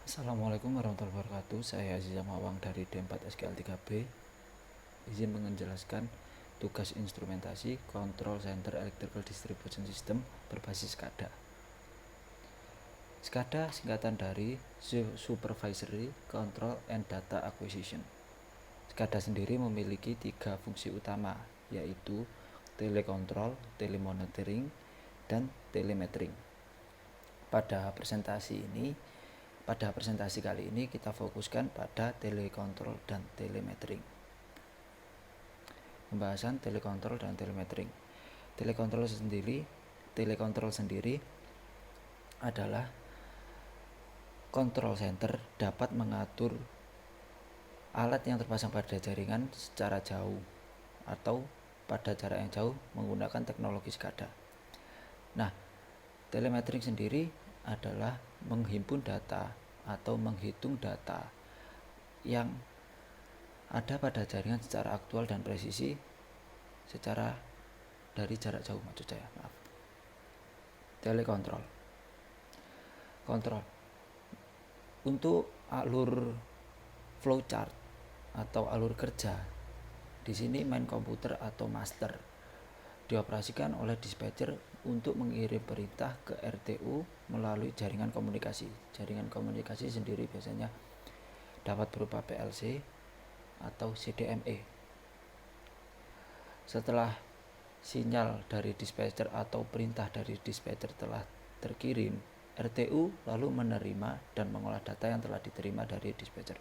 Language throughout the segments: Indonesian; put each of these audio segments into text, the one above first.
Assalamualaikum warahmatullahi wabarakatuh. Saya Aziza Mawang dari D4SKL3B. Izin menjelaskan tugas instrumentasi Control Center Electrical Distribution System berbasis SCADA. SCADA singkatan dari Supervisory Control and Data Acquisition. SCADA sendiri memiliki 3 fungsi utama, yaitu telekontrol, telemonitoring, dan telemetering. Pada presentasi kali ini kita fokuskan pada telekontrol dan telemetering. Pembahasan telekontrol dan telemetering. Telekontrol sendiri adalah control center dapat mengatur alat yang terpasang pada jaringan secara jauh atau pada jarak yang jauh menggunakan teknologi SCADA. Nah, telemetering sendiri adalah menghimpun data atau menghitung data yang ada pada jaringan secara aktual dan presisi secara dari jarak jauh maksud saya. Telekontrol. Kontrol. Untuk alur flowchart atau alur kerja, di sini main komputer atau master dioperasikan oleh dispatcher untuk mengirim perintah ke RTU melalui jaringan komunikasi. Jaringan komunikasi sendiri biasanya dapat berupa PLC atau CDMA. Setelah sinyal dari dispatcher atau perintah dari dispatcher telah terkirim, RTU lalu menerima dan mengolah data yang telah diterima dari dispatcher.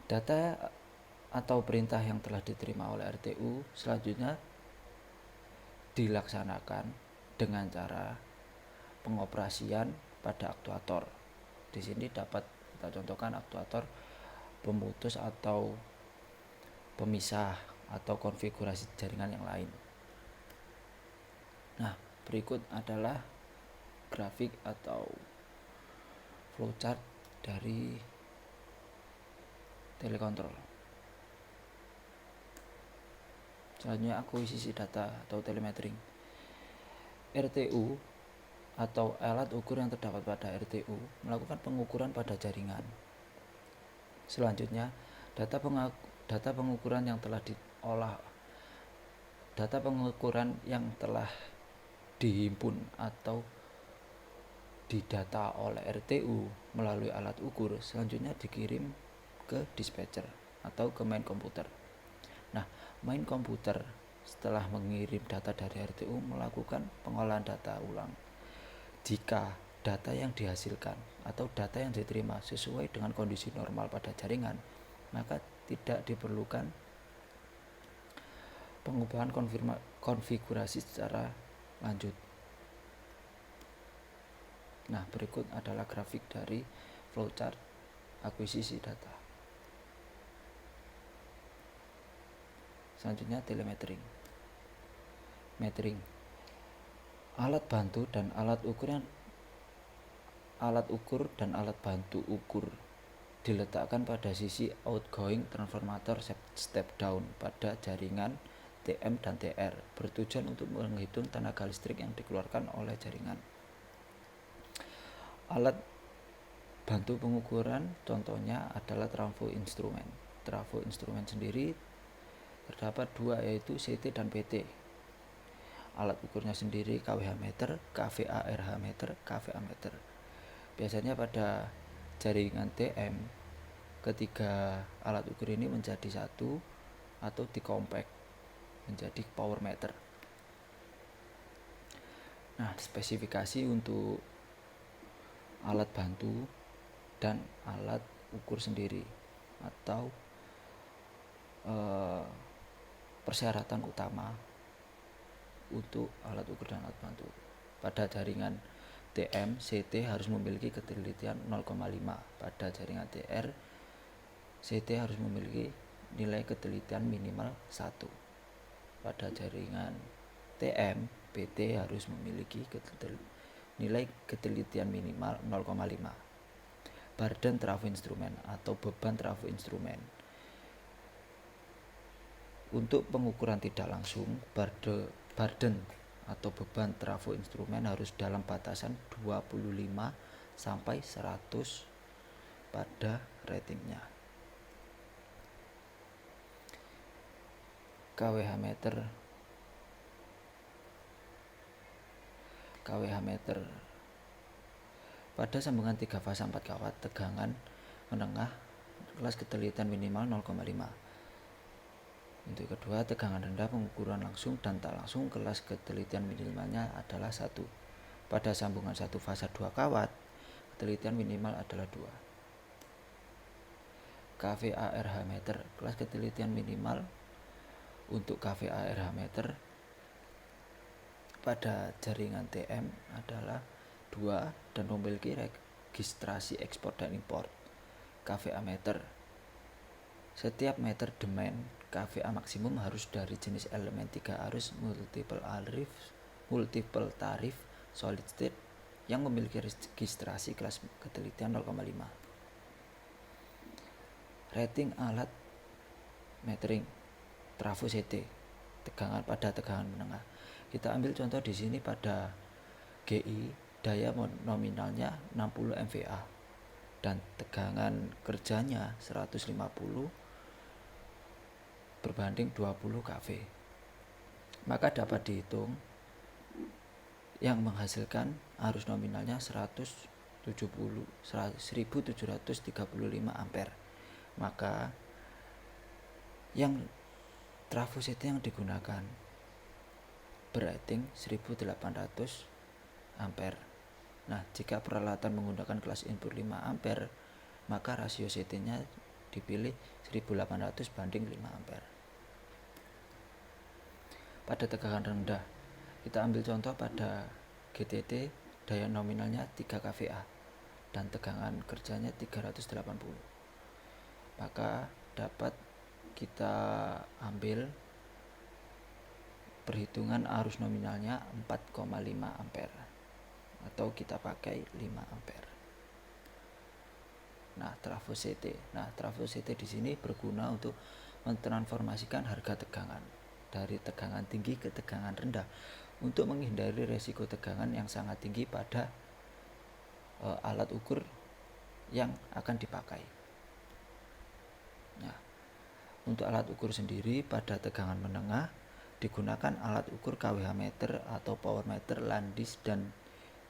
Data atau perintah yang telah diterima oleh RTU selanjutnya dilaksanakan dengan cara pengoperasian pada aktuator. Di sini dapat kita contohkan aktuator pemutus atau pemisah atau konfigurasi jaringan yang lain. Nah, berikut adalah grafik atau flowchart dari telekontrol. Selanjutnya akuisisi data atau telemetering. RTU atau alat ukur yang terdapat pada RTU melakukan pengukuran pada jaringan. Selanjutnya, data pengukuran yang telah dihimpun atau didata oleh RTU melalui alat ukur selanjutnya dikirim ke dispatcher atau ke main komputer. Nah, main komputer setelah mengirim data dari RTU melakukan pengolahan data ulang. Jika data yang dihasilkan atau data yang diterima sesuai dengan kondisi normal pada jaringan, maka tidak diperlukan pengubahan konfigurasi secara lanjut. Nah, berikut adalah grafik dari flowchart akuisisi data. Selanjutnya telemetering. Metering. Alat bantu dan alat ukur dan alat bantu ukur diletakkan pada sisi outgoing transformator step down pada jaringan TM dan TR bertujuan untuk menghitung tenaga listrik yang dikeluarkan oleh jaringan. Alat bantu pengukuran contohnya adalah trafo instrumen. Trafo instrumen sendiri terdapat 2 yaitu CT dan PT. Alat ukurnya sendiri KWH meter, KVARH meter, KVA meter. Biasanya pada jaringan TM ketiga alat ukur ini menjadi satu atau dikompak menjadi power meter. Nah, spesifikasi untuk alat bantu dan alat ukur sendiri atau persyaratan utama untuk alat ukur dan alat bantu. Pada jaringan TM, CT harus memiliki ketelitian 0,5. Pada jaringan TR, CT harus memiliki nilai ketelitian minimal 1. Pada jaringan TM, PT harus memiliki nilai ketelitian minimal 0,5. Burden trafo instrumen atau beban trafo instrumen. Untuk pengukuran tidak langsung, burden atau beban trafo instrumen harus dalam batasan 25 sampai 100 pada ratingnya. KWH meter pada sambungan 3 fasa 4 kawat tegangan menengah kelas ketelitian minimal 0,5. Untuk kedua, tegangan rendah pengukuran langsung dan tak langsung kelas ketelitian minimalnya adalah 1. Pada sambungan 1 fasa 2 kawat, ketelitian minimal adalah 2. KVARH meter, kelas ketelitian minimal untuk KVARH meter pada jaringan TM adalah 2 dan memiliki registrasi ekspor dan impor. KVA meter, setiap meter demand KVA maksimum harus dari jenis elemen 3 arus multiple tarif solid state yang memiliki registrasi kelas ketelitian 0,5. Rating alat metering trafo CT tegangan pada tegangan menengah. Kita ambil contoh di sini pada GI, daya nominalnya 60 MVA dan tegangan kerjanya 150 berbanding 20 kV. Maka dapat dihitung yang menghasilkan arus nominalnya 1735 ampere. Maka yang trafo CT yang digunakan berating 1800 ampere. Nah, jika peralatan menggunakan kelas input 5 ampere, maka rasio CT-nya dipilih 1800 banding 5 ampere. Pada tegangan rendah, kita ambil contoh pada GTT, daya nominalnya 3 kVA dan tegangan kerjanya 380. Maka dapat kita ambil perhitungan arus nominalnya 4,5 ampere atau kita pakai 5 ampere. Nah, trafo CT di sini berguna untuk mentransformasikan harga tegangan dari tegangan tinggi ke tegangan rendah untuk menghindari resiko tegangan yang sangat tinggi pada alat ukur yang akan dipakai. Nah, untuk alat ukur sendiri pada tegangan menengah digunakan alat ukur KWH meter atau power meter Landis dan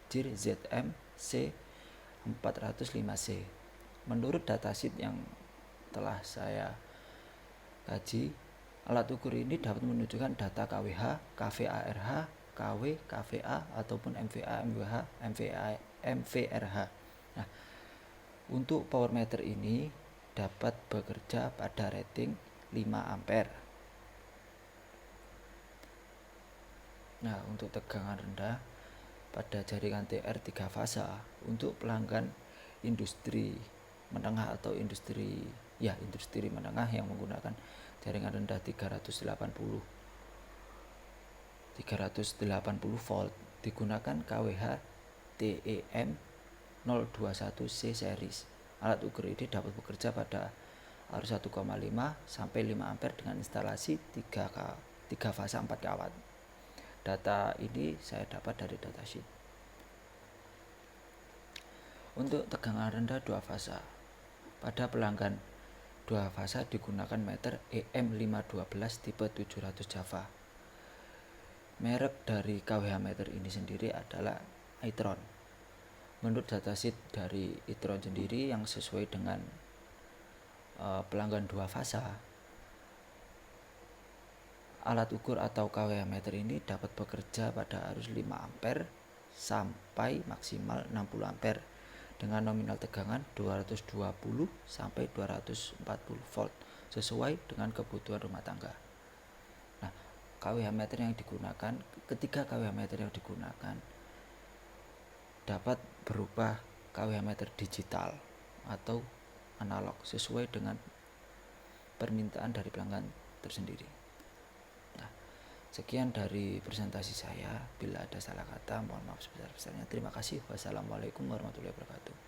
JIR ZM C405C. Menurut datasheet yang telah saya kaji, alat ukur ini dapat menunjukkan data KWH, KVARH, KW, KVA ataupun MVA, MVRH. Nah, untuk power meter ini dapat bekerja pada rating 5 ampere. Nah, untuk tegangan rendah pada jaringan TR 3 fasa untuk pelanggan industri menengah atau industri menengah yang menggunakan jaringan rendah 380 volt digunakan KWH TEM 021C series. Alat ukur ini dapat bekerja pada arus 1,5 sampai 5 ampere dengan instalasi 3 fasa 4 kawat. Data ini saya dapat dari datasheet. Untuk tegangan rendah 2 fasa, pada pelanggan 2 fasa digunakan meter EM512 tipe 700 Java. Merek dari KWH meter ini sendiri adalah Itron. Menurut datasheet dari Itron sendiri yang sesuai dengan pelanggan 2 fasa, alat ukur atau KWH meter ini dapat bekerja pada arus 5 ampere sampai maksimal 60 ampere dengan nominal tegangan 220 sampai 240 volt sesuai dengan kebutuhan rumah tangga. Nah, KWH meter yang digunakan, ketiga KWH meter yang digunakan dapat berubah KWH meter digital atau analog sesuai dengan permintaan dari pelanggan tersendiri. Sekian dari presentasi saya. Bila ada salah kata, mohon maaf sebesar-besarnya. Terima kasih. Wassalamualaikum warahmatullahi wabarakatuh.